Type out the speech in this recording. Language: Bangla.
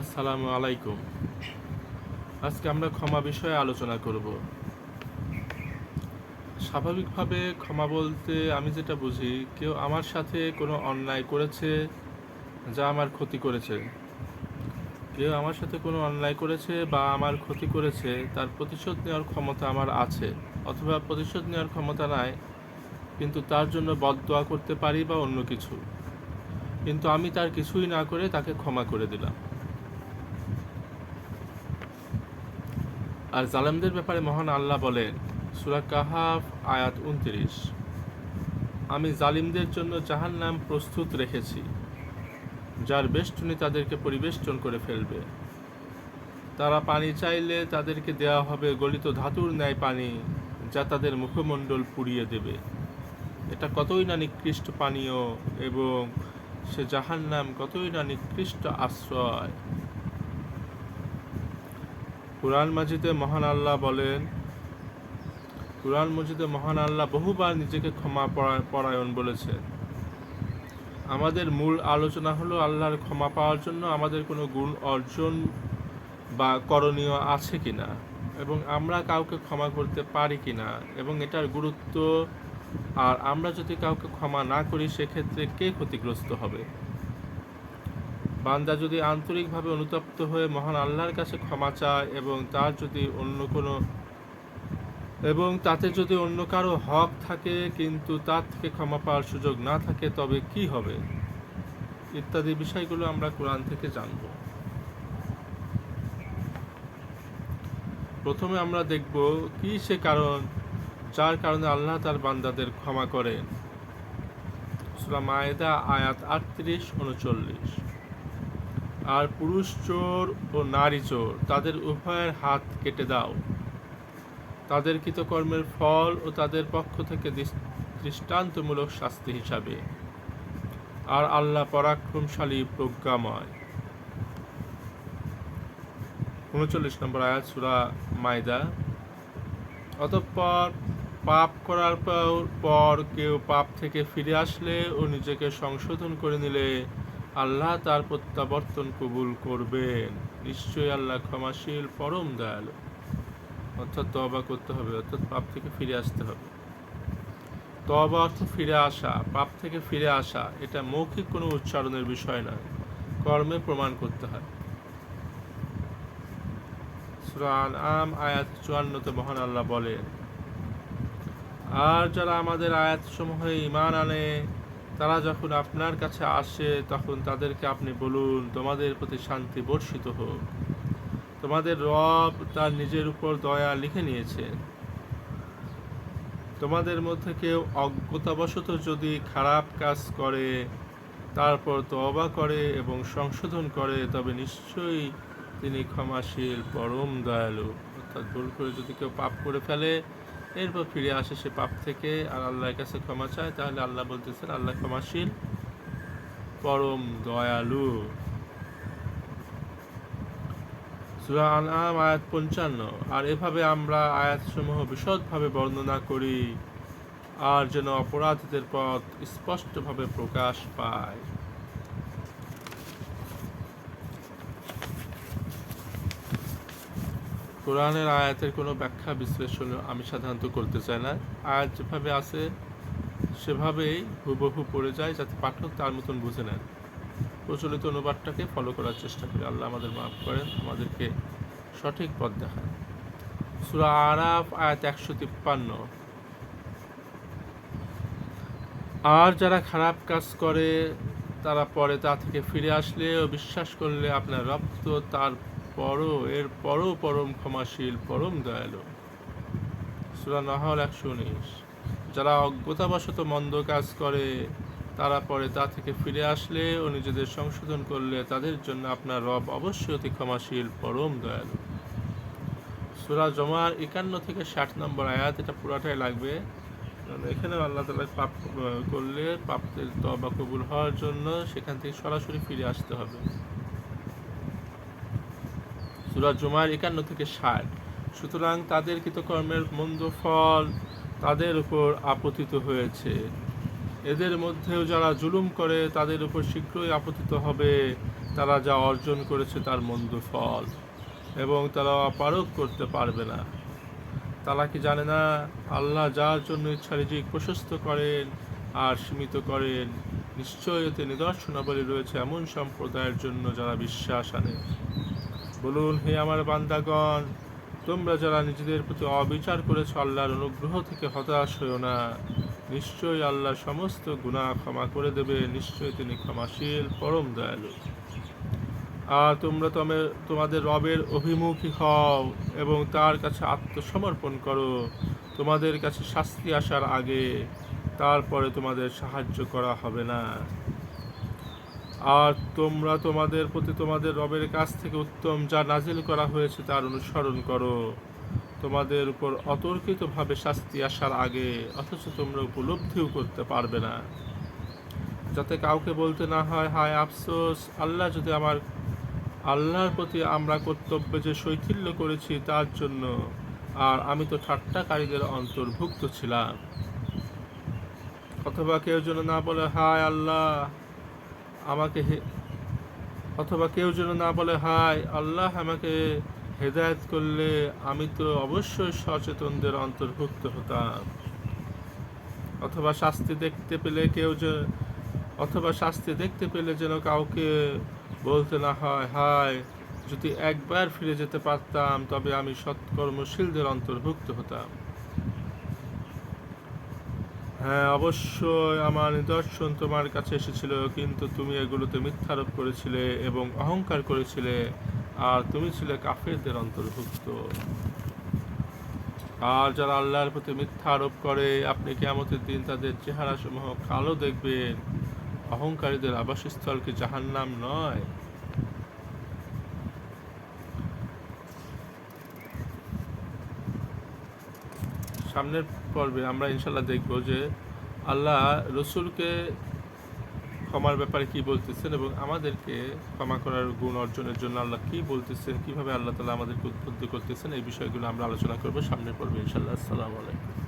আসসালামু আলাইকুম। আজকে আমরা ক্ষমা বিষয়ে আলোচনা করব। স্বাভাবিকভাবে ক্ষমা বলতে আমি যেটা বুঝি, কেউ আমার সাথে কোনো অন্যায় করেছে যা আমার ক্ষতি করেছে। কেউ আমার সাথে কোনো অন্যায় করেছে বা আমার ক্ষতি করেছে, তার প্রতিশোধ নেওয়ার ক্ষমতা আমার আছে, অথবা প্রতিশোধ নেওয়ার ক্ষমতা নাই, কিন্তু তার জন্য বদদোয়া করতে পারি বা অন্য কিছু। কিন্তু আমি তার কিছুই না করে তাকে ক্ষমা করে দিলাম। আর জালেমদের ব্যাপারে মহান আল্লাহ বলেন, সূরা কাহাফ আয়াত ২৯, আমি জালিমদের জন্য জাহান্নাম প্রস্তুত রেখেছি, যার বেষ্টনী তাদেরকে পরিবেষ্টন করে ফেলবে। তারা পানি চাইলে তাদেরকে দেওয়া হবে গলিত ধাতুর ন্যায় পানি, যা তাদের মুখমণ্ডল পুড়িয়ে দেবে। এটা কতই না নিকৃষ্ট পানীয়, এবং সে জাহান্নাম কতই না নিকৃষ্ট আশ্রয়। কুরআন মাজিদে মহান আল্লাহ বহুবার নিজেকে ক্ষমা পরায়ণ বলেছেন। আমাদের মূল আলোচনা হলো আল্লাহর ক্ষমা পাওয়ার জন্য আমাদের কোনো গুণ অর্জন বা করণীয় আছে কিনা, এবং আমরা কাউকে ক্ষমা করতে পারি কিনা, এবং এটার গুরুত্ব। আর আমরা যদি কাউকে ক্ষমা না করি, সেক্ষেত্রে কে ক্ষতিগ্রস্ত হবে। বান্দা যদি আন্তরিকভাবে অনুতপ্ত হয়ে মহান আল্লাহর কাছে ক্ষমা চায় এবং তাতে যদি অন্য কারো হক থাকে, কিন্তু তার থেকে ক্ষমা পাওয়ার সুযোগ না থাকে, তবে কি হবে, ইত্যাদি বিষয়গুলো আমরা কোরআন থেকে জানব। প্রথমে আমরা দেখব কি সে কারণ যার কারণে আল্লাহ তার বান্দাদের ক্ষমা করেন। সূরা মায়েদা আয়াত ৩৮-৩৯। আর পুরুষ চোর ও নারী চোর, তাদের উভয়ের হাত কেটে দাও, তাদের কৃতকর্মের ফল ও তাদের পক্ষ থেকে দৃষ্টান্তমূলক শাস্তি হিসাবে। আর আল্লাহ পরাক্রমশালী, প্রজ্ঞাময়। ৩৯ নম্বর আয়াত সূরা মাইদা। অতঃপর পাপ করার পর কেউ পাপ থেকে ফিরে আসলে ও নিজেকে সংশোধন করে নিলে আল্লাহ তার প্রত্যাবর্তন কবুল করবেন। নিশ্চয়ই আল্লাহ ক্ষমাশীল, পরম দয়ালু। অর্থাৎ তওবা করতে হবে, অর্থাৎ পাপ থেকে ফিরে আসতে হবে। তওবা অর্থ ফিরে আসা, পাপ থেকে ফিরে আসা। এটা মৌখিক কোনো উচ্চারণের বিষয় নয়, কর্মে প্রমাণ করতে হয়। সূরা আনআম আয়াত ৫৪-তে মহান আল্লাহ বলেন, আর যারা আমাদের আয়াতসমূহে ঈমান আনে, তারা যখন আপনার কাছে আসে, তখন তাদেরকে আপনি বলুন, তোমাদের প্রতি শান্তি বর্ষিত হোক। তোমাদের রব তার নিজের উপর দয়া লিখে নিয়েছেন। তোমাদের মধ্যে কেউ অজ্ঞতাবশত যদি খারাপ কাজ করে, তারপর তওবা করে এবং সংশোধন করে, তবে নিশ্চয়ই তিনি ক্ষমাশীল, পরম দয়ালু। অর্থাৎ ভুল করে যদি কেউ পাপ করে ফেলে, এরপর ফিরে আসে সে পাপ থেকে, আর আল্লাহর কাছে ক্ষমা চায়, তাহলে আল্লাহ বলতেছেন আল্লাহ ক্ষমাশীল, পরম দয়ালু। সূরা আনআম আয়াত ৫৫। আর এভাবে আমরা আয়াতসমূহ বিশদভাবে বর্ণনা করি, আর যেন অপরাধীদের পথ স্পষ্টভাবে প্রকাশ পায়। কোরআনের আয়াতের কোনো ব্যাখ্যা বিশ্লেষণ আমি সাধারণত করতে চাই না। আয়াত যেভাবে আছে সেভাবেই হুবহু পড়ে যায়, যাতে পাঠক তার মতন বুঝে নেন। প্রচলিত অনুবাদটাকে ফলো করার চেষ্টা করি। আল্লাহ আমাদের মাফ করেন, আমাদেরকে সঠিক পথ দেখান। সূরা আরাফ আয়াত ১৫৩। আর যারা খারাপ কাজ করে, তারা পরে তা থেকে ফিরে আসলে ও বিশ্বাস করলে আপনার রব তো এর পরও পরম ক্ষমাশীল, পরম দয়ালু। সূরা নাহল ১১৯। যারা অজ্ঞতাবশত মন্দ কাজ করে, তারা পরে তা থেকে ফিরে আসলে ও নিজেদের সংশোধন করলে তাদের জন্য আপনার রব অবশ্যই অতি ক্ষমাশীল, পরম দয়ালু। সূরা জুমার ৫১-৬০ নম্বর আয়াত, এটা পুরাটাই লাগবে, কারণ এখানে আল্লাহ তাআলা পাপ করলে পাপের তওবা কবুল হওয়ার জন্য সেখান থেকে সরাসরি ফিরে আসতে হবে। সূরা জুমার ৫১-৬০। সুতরাং তাদের কৃতকর্মের মন্দ ফল তাদের উপর আপতিত হয়েছে। এদের মধ্যেও যারা জুলুম করে, তাদের উপর শীঘ্রই আপতিত হবে। তারা যা অর্জন করেছে তার মন্দ ফল, এবং তারা অপারগ করতে পারবে না। তারা কি জানে না আল্লাহ যার জন্য ইচ্ছা রিজিক প্রশস্ত করেন আর সীমিত করেন? নিশ্চয়ই এতে নিদর্শনাবলী রয়েছে এমন সম্প্রদায়ের জন্য যারা বিশ্বাস আনে। বলুন, হে আমার বান্দাগণ, তোমরা যারা নিজেদের প্রতি অবিচার করেছ, আল্লাহর অনুগ্রহ থেকে হতাশ হইও না। নিশ্চয়ই আল্লাহ সমস্ত গুনাহ ক্ষমা করে দেবে। নিশ্চয়ই তিনি ক্ষমাশীল, পরম দয়ালু। আর তোমরা তোমাদের রবের অভিমুখী হও এবং তার কাছে আত্মসমর্পণ করো তোমাদের কাছে শাস্তি আসার আগে, তারপরে তোমাদের সাহায্য করা হবে না। আর তোমরা তোমাদের প্রতি তোমাদের রবের কাছ থেকে উত্তম যা নাজিল করা হয়েছে তার অনুসরণ করো তোমাদের উপর অতর্কিতভাবে শাস্তি আসার আগে, অথচ তোমরা উপলব্ধিও করতে পারবে না, যাতে কাউকে বলতে না হয়, হায় আফসোস, আল্লাহর প্রতি আমরা কর্তব্যে যে শৈথিল্য করেছি তার জন্য, আর আমি তো ঠাট্টাকারীদের অন্তর্ভুক্ত ছিলাম। অথবা কেউ যেন না বলে, হায় আল্লাহ আমাকে হেদায়েত করলে আমি তো অবশ্যই সচেতনদের অন্তর্ভুক্ত হতাম। অথবা শাস্তি দেখতে পেলে যেন কাউকে বলতে না হয়, হায় যদি একবার ফিরে যেতে পারতাম তবে আমি সৎকর্মশীলদের অন্তর্ভুক্ত হতাম। হ্যাঁ, অবশ্যই আমার নিদর্শন তোমার কাছে এসেছিল, কিন্তু তুমি এগুলোতে মিথ্যারোপ করেছিলে এবং অহংকার করেছিলে, আর তুমি ছিলে কাফেরদের অন্তর্ভুক্ত। আর যারা আল্লাহর প্রতি মিথ্যা আরোপ করে, আপনি কিয়ামতের দিন তাদের চেহারাসমূহ কালো দেখবেন। অহংকারীদের আবাসস্থল কি জাহান্নাম নয়? সামনের পর্বে আমরা ইনশাল্লাহ দেখব যে আল্লাহ রসুলকে ক্ষমার ব্যাপারে কি বলতেছেন এবং আমাদেরকে ক্ষমা করার গুণ অর্জনের জন্য আল্লাহ কি বলতেছেন, কিভাবে আল্লাহ তাআলা আমাদেরকে উদ্বুদ্ধ করতেছেন, এই বিষয়গুলো আমরা আলোচনা করব সামনের পর্বে ইনশাল্লাহ। আসসালামু আলাইকুম।